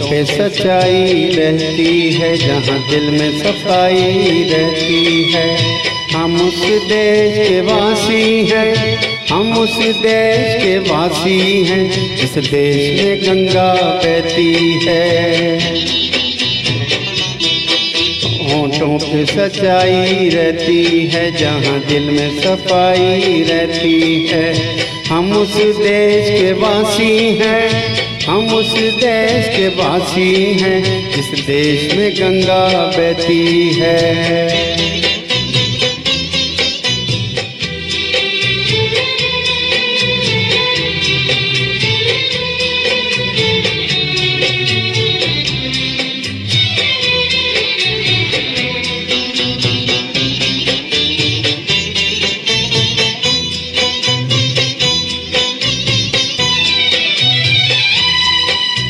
पे सच्चाई रहती है, जहाँ दिल में सफाई रहती है। हम उस देश के वासी हैं, हम उस देश के वासी हैं, इस देश में गंगा बहती है। होंठों पे सच्चाई रहती है, जहाँ दिल में सफाई रहती है। हम उस देश के वासी हैं, हम उस देश के वासी हैं, जिस देश में गंगा बहती है।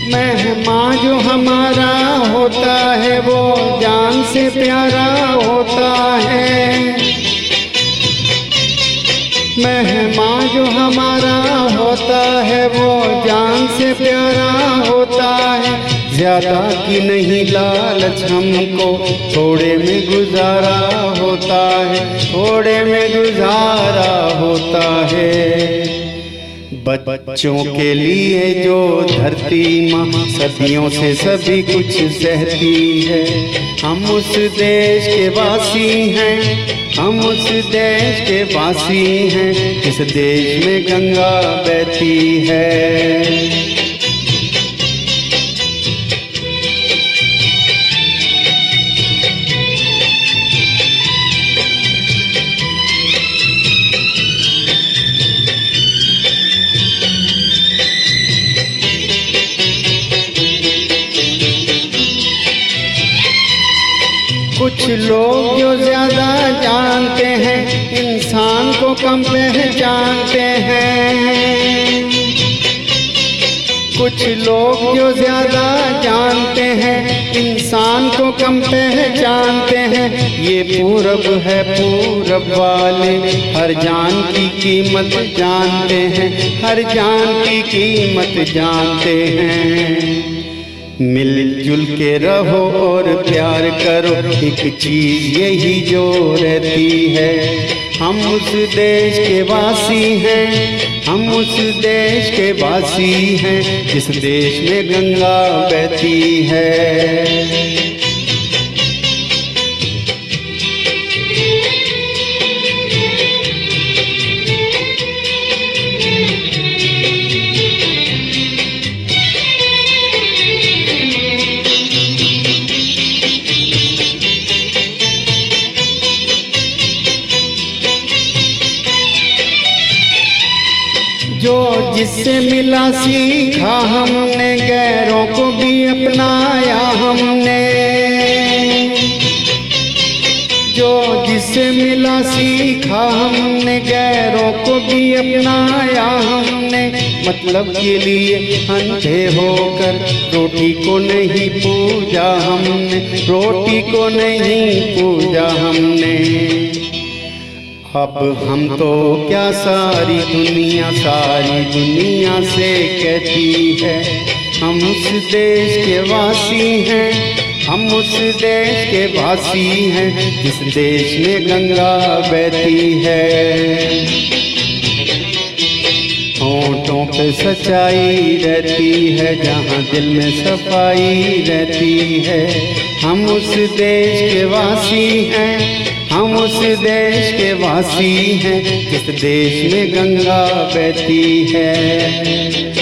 मेहमान जो हमारा होता है वो जान से प्यारा होता है। मेहमान जो हमारा होता है वो जान से प्यारा होता है। ज्यादा की नहीं लालच हमको, थोड़े में गुजारा होता है, थोड़े में गुजारा होता है। बच्चों के लिए जो धरती माँ सदियों से सभी कुछ सहती है। हम उस देश के वासी हैं, हम उस देश के वासी हैं, इस देश में गंगा बहती है। कुछ लोग जो ज्यादा जानते हैं, इंसान को कम पहचानते हैं। कुछ लोग जो ज्यादा जानते हैं, इंसान को कम पहचानते हैं। ये पूरब है, पूरब वाले हर जान की कीमत जानते हैं, हर जान की कीमत जानते हैं। मिलजुल के रहो और प्यार करो, एक चीज यही जो रहती है। हम उस देश के वासी हैं, हम उस देश के वासी हैं, जिस देश में गंगा बहती है। जो जिससे मिला सीखा हमने, गैरों को भी अपनाया हमने। जो जिससे मिला सीखा हमने, गैरों को भी अपनाया हमने। मतलब के लिए अंधे होकर रोटी को नहीं पूजा हमने, रोटी को नहीं पूजा हमने। अब हम तो क्या सारी दुनिया से कहती है। हम उस देश के वासी हैं, हम उस देश के वासी हैं, जिस देश में गंगा बहती है। होंठों पे सच्चाई रहती है, जहाँ दिल में सफाई रहती है। हम उस देश के वासी हैं, हम उस देश के वासी हैं, जिस देश में गंगा बहती है।